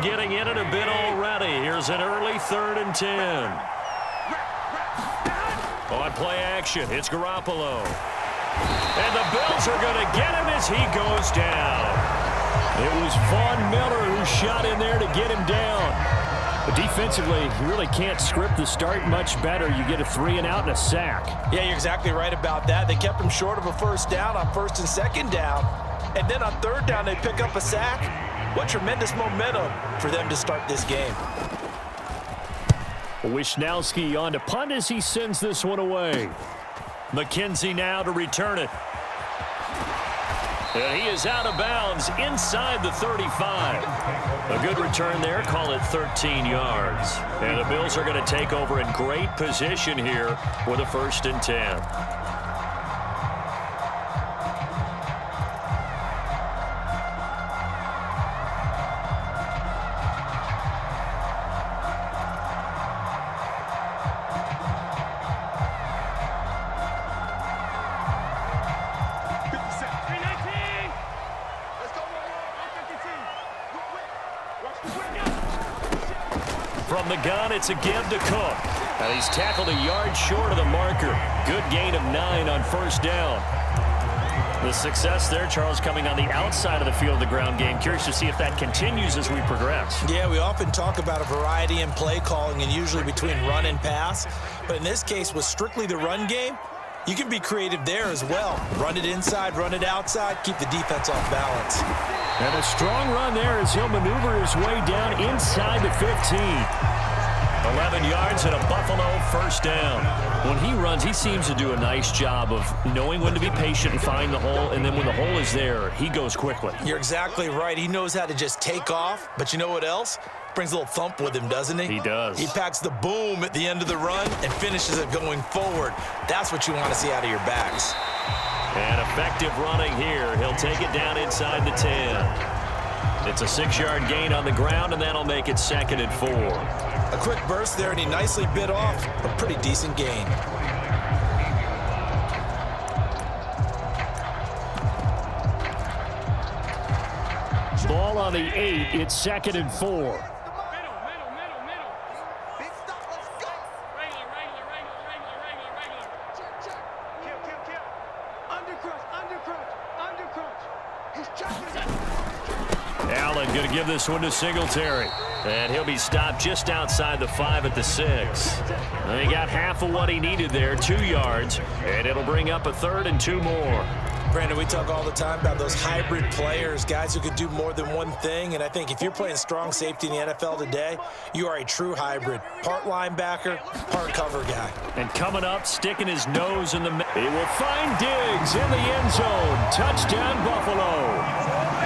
getting in it a bit already. Here's an early 3rd and 10. On play action, it's Garoppolo. And the Bills are going to get him as he goes down. It was Von Miller who shot in there to get him down. But defensively, you really can't script the start much better. You get a 3-and-out and a sack. Yeah, you're exactly right about that. They kept him short of a first down on 1st and 2nd down. And then on 3rd down, they pick up a sack. What tremendous momentum for them to start this game. Wisnowski on to punt as he sends this one away. McKenzie now to return it. And he is out of bounds inside the 35. A good return there, call it 13 yards. And the Bills are going to take over in great position here with a 1st and 10. From the gun, it's a give to Cook. And he's tackled a yard short of the marker. Good gain of 9 on 1st down. The success there, Charles, coming on the outside of the field of the ground game. Curious to see if that continues as we progress. Yeah, we often talk about a variety in play calling and usually between run and pass. But in this case, with strictly the run game, you can be creative there as well. Run it inside, run it outside, keep the defense off balance. And a strong run there as he'll maneuver his way down inside the 15. 11 yards and a Buffalo 1st down. When he runs, he seems to do a nice job of knowing when to be patient and find the hole, and then when the hole is there, he goes quickly. You're exactly right. He knows how to just take off, but you know what else? Brings a little thump with him, doesn't he? He does. He packs the boom at the end of the run and finishes it going forward. That's what you want to see out of your backs. And effective running here. He'll take it down inside the 10. It's a 6-yard gain on the ground, and that'll make it 2nd and 4. A quick burst there, and he nicely bit off a pretty decent gain. Ball on the 8. It's 2nd and 4. Allen going to give this one to Singletary. And he'll be stopped just outside the 5 at the 6. And he got half of what he needed there, 2 yards. And it'll bring up a 3rd and 2 more. Brandon, we talk all the time about those hybrid players, guys who could do more than one thing. And I think if you're playing strong safety in the NFL today, you are a true hybrid. Part linebacker, part cover guy. And coming up, sticking his nose in the middle. He will find Diggs in the end zone. Touchdown, Buffalo.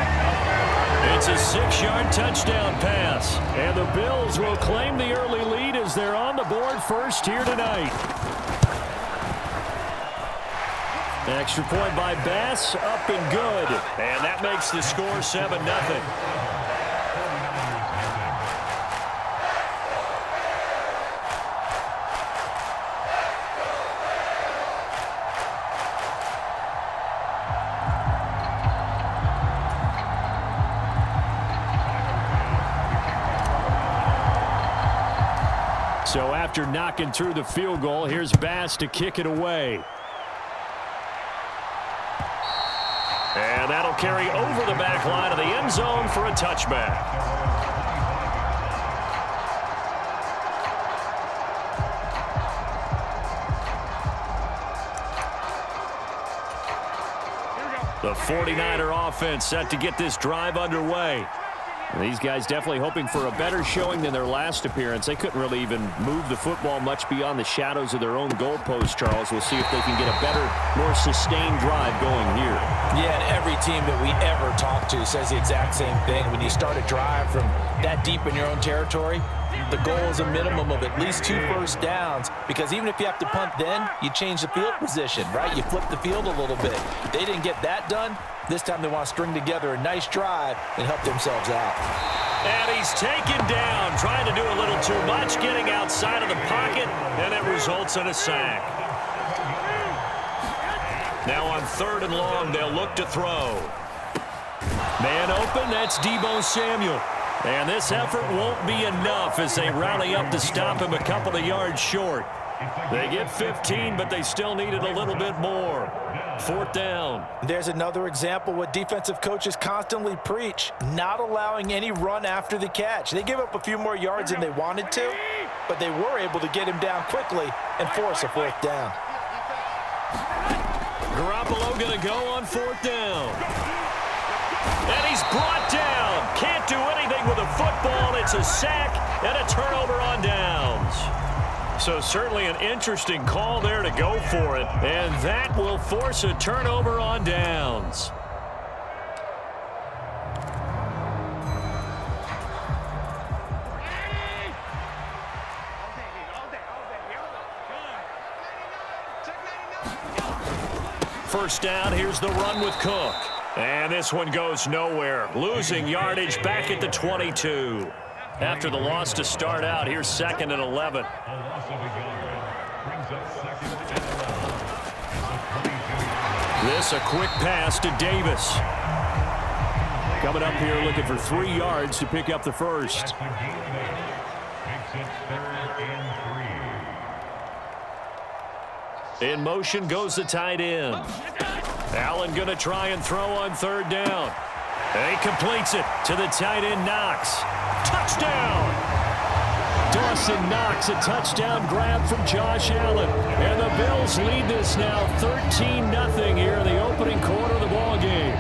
It's a 6-yard touchdown pass. And the Bills will claim the early lead as they're on the board first here tonight. Extra point by Bass, up and good. And that makes the score 7-0. So after knocking through the field goal, here's Bass to kick it away. And that'll carry over the back line of the end zone for a touchback. The 49er offense set to get this drive underway. And these guys definitely hoping for a better showing than their last appearance. They couldn't really even move the football much beyond the shadows of their own goalpost, Charles. We'll see if they can get a better, more sustained drive going here. Yeah, and every team that we ever talk to says the exact same thing. When you start a drive from that deep in your own territory, the goal is a minimum of at least 2 first downs, because even if you have to punt then, you change the field position, right? You flip the field a little bit. They didn't get that done. This time they want to string together a nice drive and help themselves out. And he's taken down, trying to do a little too much, getting outside of the pocket, and it results in a sack. Now on 3rd and long, they'll look to throw. Man open, that's Deebo Samuel. And this effort won't be enough as they rally up to stop him a couple of yards short. They get 15, but they still needed a little bit more. 4th down. There's another example what defensive coaches constantly preach, not allowing any run after the catch. They give up a few more yards than they wanted to, but they were able to get him down quickly and force a 4th down. Garoppolo going to go on 4th down. And he's brought down. Can't do anything with a football. It's a sack and a turnover on downs. So certainly an interesting call there to go for it. And that will force a turnover on downs. First down, here's the run with Cook. And this one goes nowhere. Losing yardage back at the 22. After the loss to start out, here's 2nd and 11. This a quick pass to Davis. Coming up here looking for 3 yards to pick up the first. In motion goes the tight end. Allen going to try and throw on 3rd down. And he completes it to the tight end, Knox. Touchdown! Dawson Knox, a touchdown grab from Josh Allen. And the Bills lead this now 13-0 here in the opening quarter of the ball game.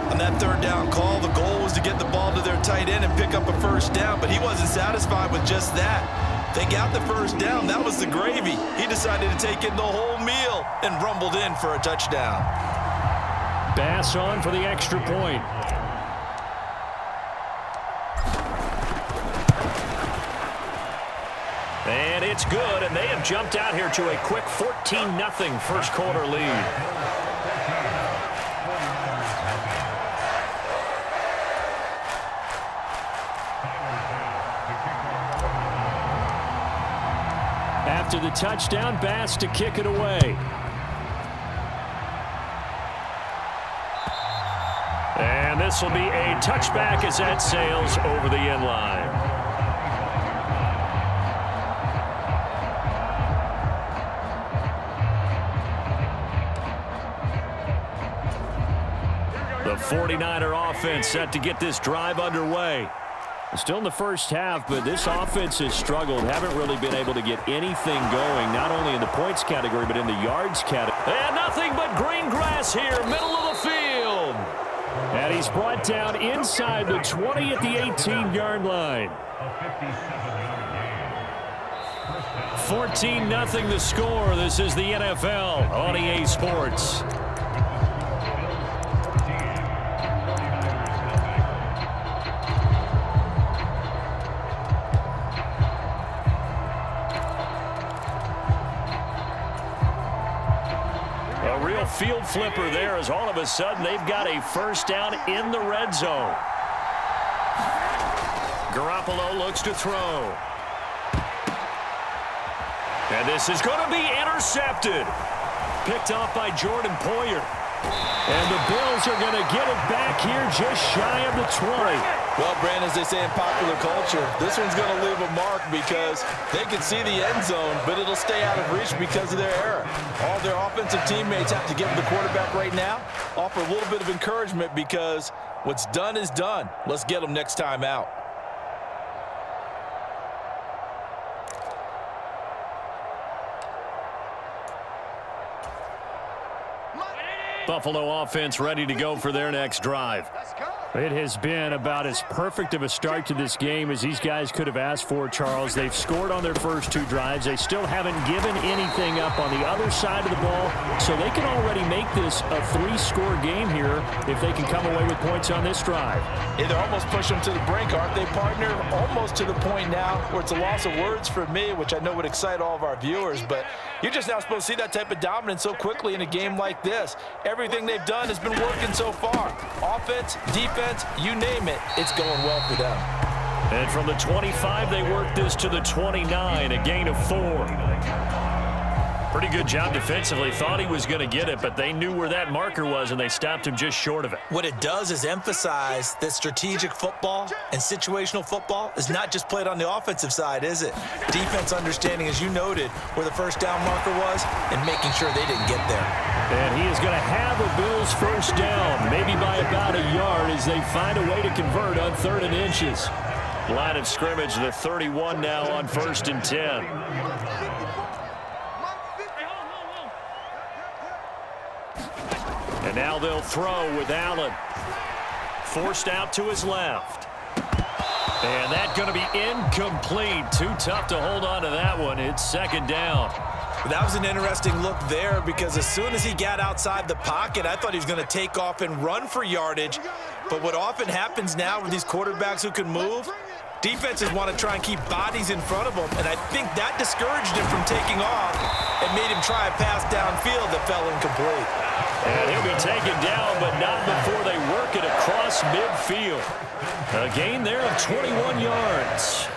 On that 3rd down call, the goal was to get the ball to their tight end and pick up a 1st down, but he wasn't satisfied with just that. They got the 1st down. That was the gravy. He decided to take in the whole meal and rumbled in for a touchdown. Bass on for the extra point. And it's good, and they have jumped out here to a quick 14-0 first quarter lead. After the touchdown, Bass to kick it away. And this will be a touchback as that sails over the end line. The 49er offense set to get this drive underway. Still in the first half, but this offense has struggled. Haven't really been able to get anything going, not only in the points category, but in the yards category. And nothing but green grass here, middle of the field. And he's brought down inside the 20 at the 18-yard line. 14-0 the score. This is the NFL on EA Sports. Field flipper there as all of a sudden they've got a 1st down in the red zone. Garoppolo looks to throw. And this is going to be intercepted. Picked off by Jordan Poyer. And the Bills are going to get it back here just shy of the 20. Well, Brandon, as they say in popular culture, this one's going to leave a mark because they can see the end zone, but it'll stay out of reach because of their error. All their offensive teammates have to give the quarterback right now, offer a little bit of encouragement because what's done is done. Let's get them next time out. Buffalo offense ready to go for their next drive. It has been about as perfect of a start to this game as these guys could have asked for, Charles. They've scored on their first 2 drives. They still haven't given anything up on the other side of the ball, so they can already make this a 3-score game here if they can come away with points on this drive. Yeah, they're almost pushing them to the brink, aren't they, partner? Almost to the point now where it's a loss of words for me, which I know would excite all of our viewers, but you're just not supposed to see that type of dominance so quickly in a game like this. Everything they've done has been working so far. Offense, defense, you name it, it's going well for them. And from the 25, they work this to the 29, a gain of 4. Pretty good job defensively. Thought he was going to get it, but they knew where that marker was, and they stopped him just short of it. What it does is emphasize that strategic football and situational football is not just played on the offensive side, is it? Defense understanding, as you noted, where the first down marker was and making sure they didn't get there. And he is going to have a Bills first down, maybe by about a yard as they find a way to convert on 3rd and inches. Line of scrimmage, the 31 now on 1st and 10. And now they'll throw with Allen. Forced out to his left. And that's going to be incomplete. Too tough to hold on to that one. It's 2nd down. That was an interesting look there because as soon as he got outside the pocket, I thought he was going to take off and run for yardage. But what often happens now with these quarterbacks who can move, defenses want to try and keep bodies in front of them, and I think that discouraged him from taking off and made him try a pass downfield that fell incomplete. And he'll be taken down, but not before they work it across midfield. A gain there of 21 yards.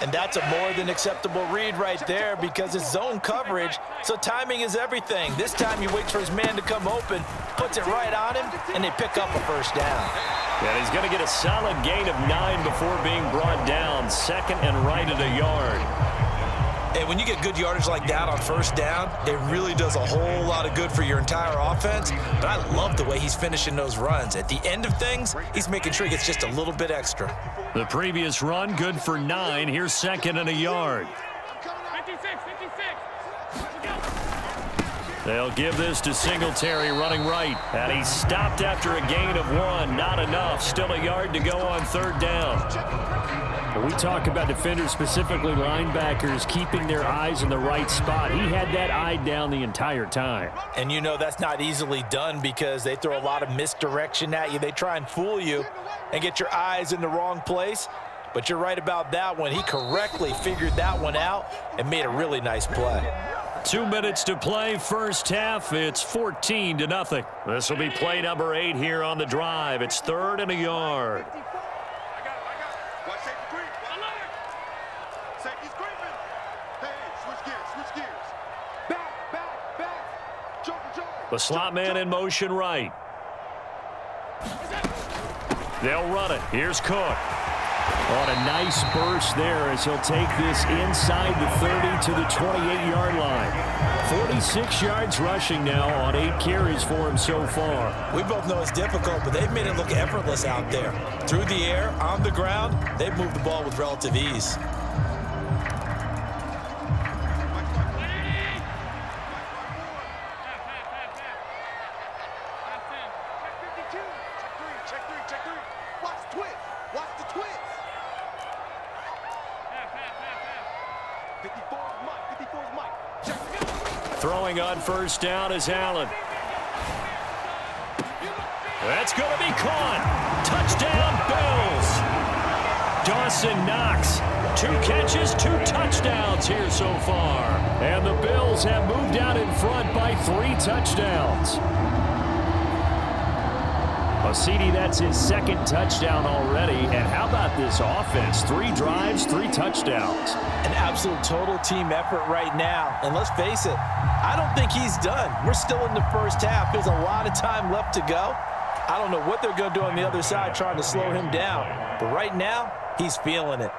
And that's a more than acceptable read right there because it's zone coverage, so timing is everything. This time he waits for his man to come open, puts it right on him, and they pick up a first down. And he's going to get a solid gain of 9 before being brought down. 2nd and right at a yard. And when you get good yardage like that on first down, it really does a whole lot of good for your entire offense. But I love the way he's finishing those runs. At the end of things, he's making sure he gets just a little bit extra. The previous run, good for 9. Here's 2nd and a yard. 56. They'll give this to Singletary running right. And he's stopped after a gain of 1. Not enough. Still a yard to go on 3rd down. When we talk about defenders, specifically linebackers, keeping their eyes in the right spot, he had that eye down the entire time. And you know that's not easily done because they throw a lot of misdirection at you. They try and fool you and get your eyes in the wrong place. But you're right about that one. He correctly figured that one out and made a really nice play. 2 minutes to play, first half. It's 14-0. This will be play number 8 here on the drive. It's 3rd and a yard. The slot man in motion right. They'll run it. Here's Cook. On a nice burst there as he'll take this inside the 30 to the 28-yard line. 46 yards rushing now on 8 carries for him so far. We both know it's difficult, but they've made it look effortless out there. Through the air, on the ground, they've moved the ball with relative ease. Throwing on first down is Allen. That's going to be caught. Touchdown, Bills. Dawson Knox. 2 catches, 2 touchdowns here so far. And the Bills have moved out in front by 3 touchdowns. CD, that's his 2nd touchdown already. And how about this offense? 3 drives, 3 touchdowns. An absolute total team effort right now. And let's face it, I don't think he's done. We're still in the first half. There's a lot of time left to go. I don't know what they're going to do on the other side trying to slow him down. But right now, he's feeling it.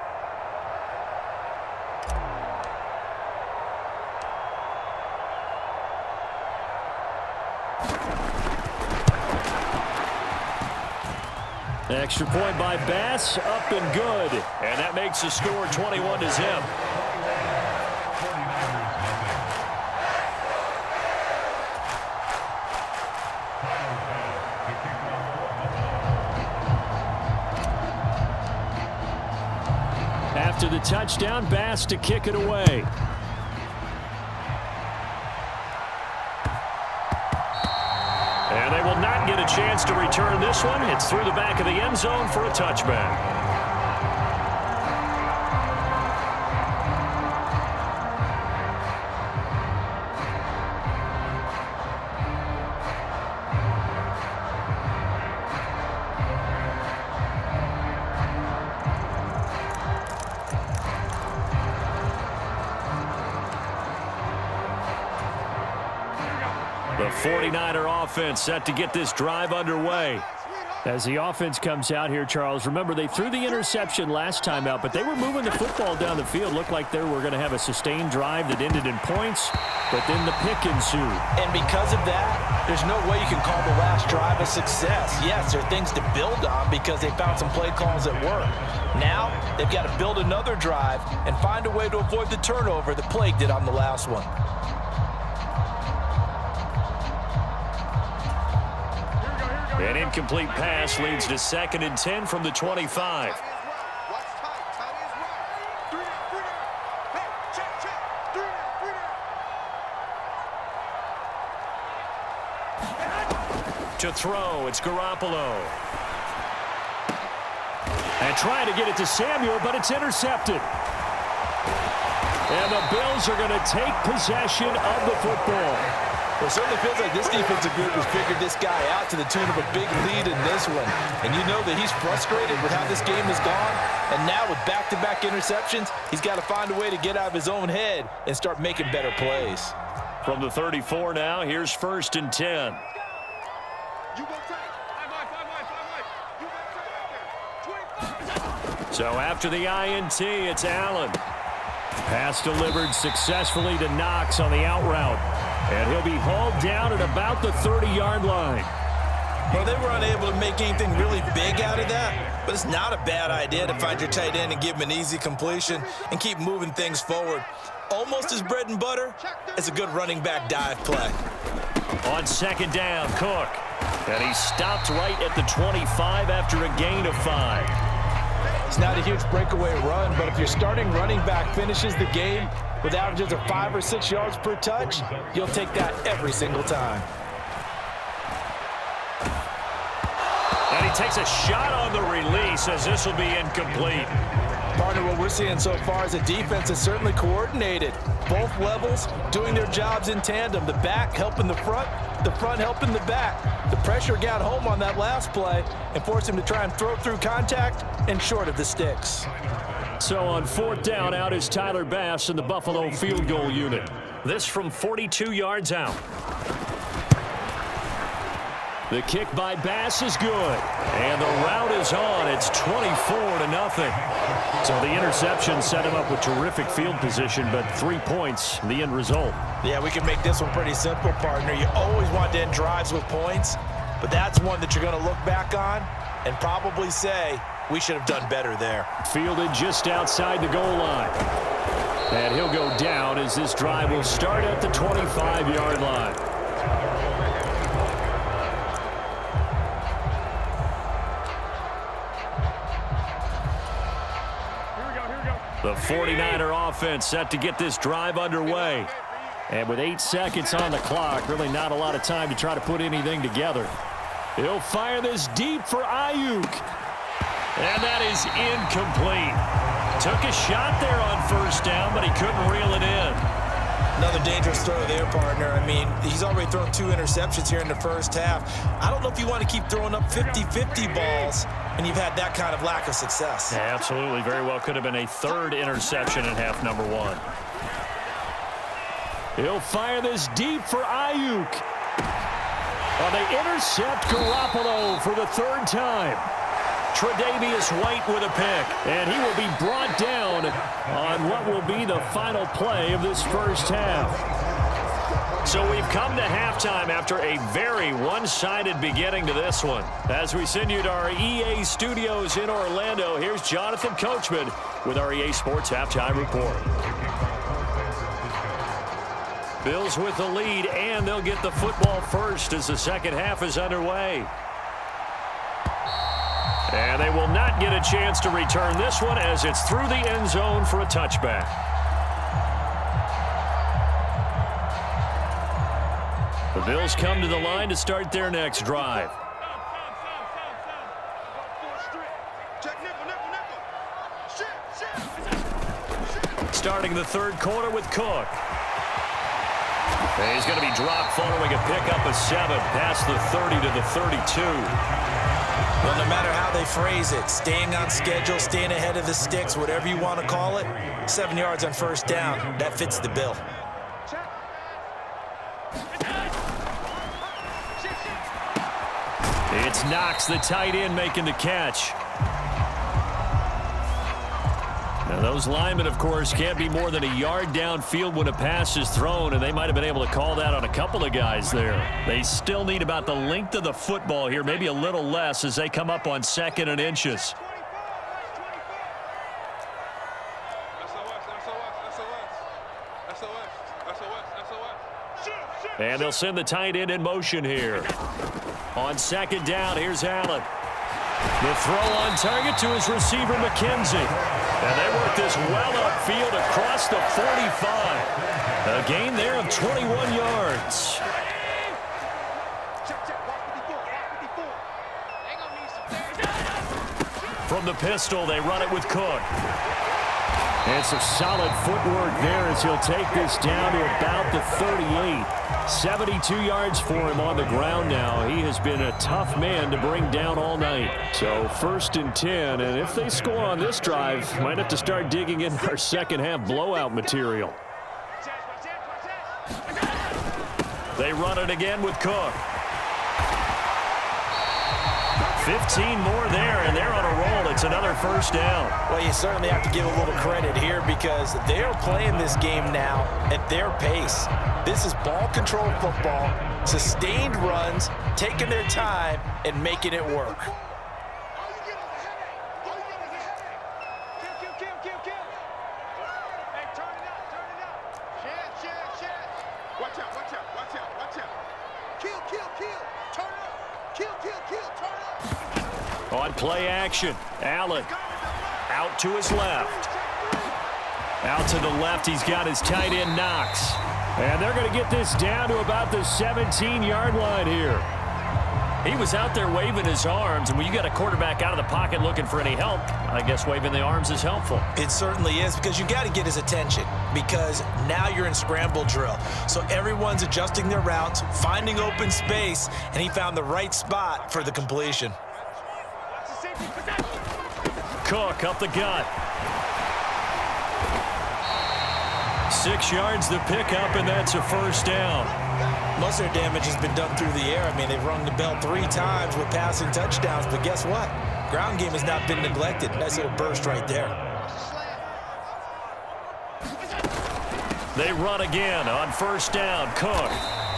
Extra point by Bass, up and good. And that makes the score 21-0. After the touchdown, Bass to kick it away. And they will not get a chance to return this one. It's through the back of the end zone for a touchback. 49er offense set to get this drive underway. As the offense comes out here, Charles, remember they threw the interception last time out, but they were moving the football down the field. Looked like they were going to have a sustained drive that ended in points, but then the pick ensued. And because of that, there's no way you can call the last drive a success. Yes, there are things to build on because they found some play calls that work. Now, they've got to build another drive and find a way to avoid the turnover that plagued it on the last one. An incomplete pass leads to 2nd and 10 from the 25. To throw, it's Garoppolo. And trying to get it to Samuel, but it's intercepted. And the Bills are going to take possession of the football. Well, it certainly feels like this defensive group has figured this guy out to the tune of a big lead in this one. And you know that he's frustrated with how this game has gone. And now with back-to-back interceptions, he's got to find a way to get out of his own head and start making better plays. From the 34 now, here's 1st and 10. So after the INT, it's Allen. Pass delivered successfully to Knox on the out route. And he'll be hauled down at about the 30-yard line. Well, they were unable to make anything really big out of that, but it's not a bad idea to find your tight end and give him an easy completion and keep moving things forward. Almost as bread and butter as a good running back dive play. On 2nd down, Cook. And he stopped right at the 25 after a gain of 5. It's not a huge breakaway run, but if your starting running back finishes the game with averages of 5 or 6 yards per touch, you'll take that every single time. And he takes a shot on the release as this will be incomplete. Partner, what we're seeing so far is a defense that's certainly coordinated. Both levels doing their jobs in tandem. The back helping the front helping the back. The pressure got home on that last play and forced him to try and throw through contact and short of the sticks. So on 4th down, out is Tyler Bass in the Buffalo field goal unit. This from 42 yards out. The kick by Bass is good. And the route is on. It's 24-0. So the interception set him up with terrific field position, but 3 points, the end result. Yeah, we can make this one pretty simple, partner. You always want to end drives with points, but that's one that you're going to look back on and probably say, we should have done better there. Fielded just outside the goal line. And he'll go down as this drive will start at the 25-yard line. The 49er offense set to get this drive underway. And with 8 seconds on the clock, really not a lot of time to try to put anything together. He'll fire this deep for Ayuk. And that is incomplete. Took a shot there on 1st down, but he couldn't reel it in. Another dangerous throw there, partner. I mean, he's already thrown 2 interceptions here in the first half. I don't know if you want to keep throwing up 50-50 balls and you've had that kind of lack of success. Yeah, absolutely. Very well could have been a 3rd interception in half number 1. He'll fire this deep for Ayuk. Well, they intercept Garoppolo for the 3rd time. Tre'Davious White with a pick. And he will be brought down on what will be the final play of this first half. So we've come to halftime after a very one-sided beginning to this one. As we send you to our EA studios in Orlando, here's Jonathan Coachman with our EA Sports Halftime Report. Bills with the lead, and they'll get the football first as the second half is underway. And they will not get a chance to return this one as it's through the end zone for a touchback. The Bills come to the line to start their next drive. Starting the 3rd quarter with Cook. And he's going to be dropped following a pickup of 7 past the 30 to the 32. Well, no matter how they phrase it, staying on schedule, staying ahead of the sticks, whatever you want to call it, 7 yards on 1st down, that fits the bill. It's Knox, the tight end, making the catch. Now, those linemen, of course, can't be more than a yard downfield when a pass is thrown, and they might have been able to call that on a couple of guys there. They still need about the length of the football here, maybe a little less as they come up on 2nd and inches. And they'll send the tight end in motion here. On 2nd down, here's Allen. The throw on target to his receiver, McKenzie. And they work this well upfield across the 45. A gain there of 21 yards. From the pistol, they run it with Cook. And some solid footwork there as he'll take this down to about the 38. 72 yards for him on the ground now. He has been a tough man to bring down all night. So 1st and 10, and if they score on this drive, might have to start digging in our second-half blowout material. They run it again with Cook. 15 more there, and they're on a roll. It's another 1st down. Well, you certainly have to give a little credit here because they're playing this game now at their pace. This is ball control football, sustained runs, taking their time, and making it work. On play action, Allen out to his left. Out to the left, he's got his tight end Knox. And they're going to get this down to about the 17-yard line here. He was out there waving his arms, and when you got a quarterback out of the pocket looking for any help, I guess waving the arms is helpful. It certainly is, because you got to get his attention, because now you're in scramble drill. So everyone's adjusting their routes, finding open space, and he found the right spot for the completion. Cook up the gut. 6 yards the pickup, and that's a 1st down. Most of their damage has been done through the air. I mean, they've rung the bell 3 times with passing touchdowns, but guess what? Ground game has not been neglected. Nice little burst right there. They run again on 1st down. Cook.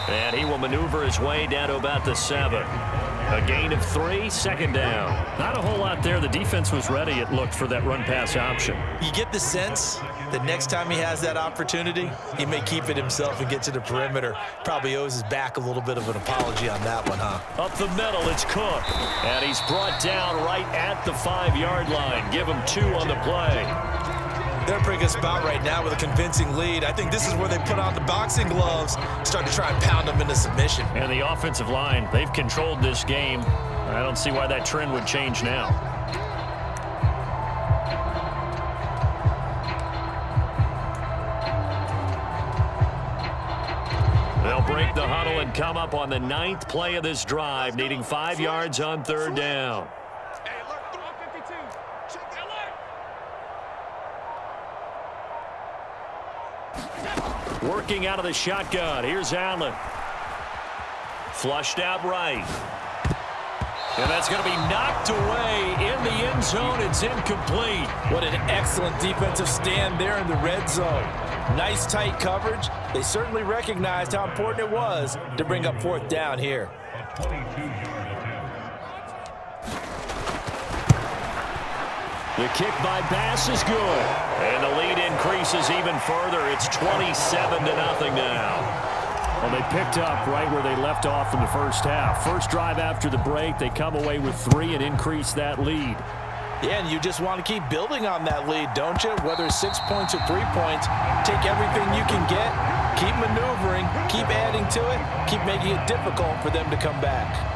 And he will maneuver his way down to about the 7. A gain of 3, 2nd down. Not a whole lot there. The defense was ready, it looked, for that run-pass option. You get the sense that next time he has that opportunity, he may keep it himself and get to the perimeter. Probably owes his back a little bit of an apology on that one, huh? Up the middle, it's Cook. And he's brought down right at the 5-yard line. Give him 2 on the play. They're in a pretty good spot right now with a convincing lead. I think this is where they put on the boxing gloves, start to try and pound them into submission. And the offensive line, they've controlled this game. I don't see why that trend would change now. They'll break the huddle and come up on the 9th play of this drive, needing 5 yards on 3rd down. Working out of the shotgun. Here's Allen. Flushed out right. And that's going to be knocked away in the end zone. It's incomplete. What an excellent defensive stand there in the red zone. Nice tight coverage. They certainly recognized how important it was to bring up 4th down here. The kick by Bass is good. And the lead increases even further. It's 27-0 now. Well, they picked up right where they left off in the 1st half. First drive after the break, they come away with 3 and increase that lead. Yeah, and you just want to keep building on that lead, don't you? Whether it's 6 points or 3 points, take everything you can get, keep maneuvering, keep adding to it, keep making it difficult for them to come back.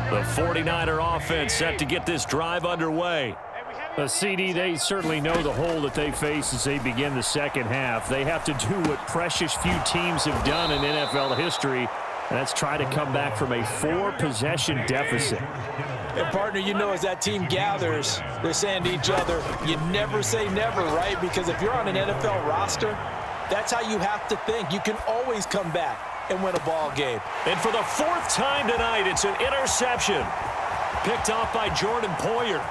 The 49er offense set to get this drive underway. The CD, they certainly know the hole that they face as they begin the second half. They have to do what precious few teams have done in NFL history, and that's try to come back from a 4-possession deficit. And, partner, you know, as that team gathers, they're saying to each other, you never say never, right? Because if you're on an NFL roster, that's how you have to think. You can always come back and win a ball game. And for the fourth time tonight, it's an interception. Picked off by Jordan Poyer.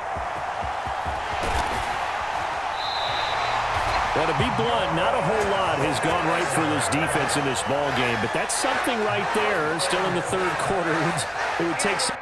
Well, to be blunt, not a whole lot has gone right for this defense in this ball game, but that's something right there. Still in the third quarter. It would take some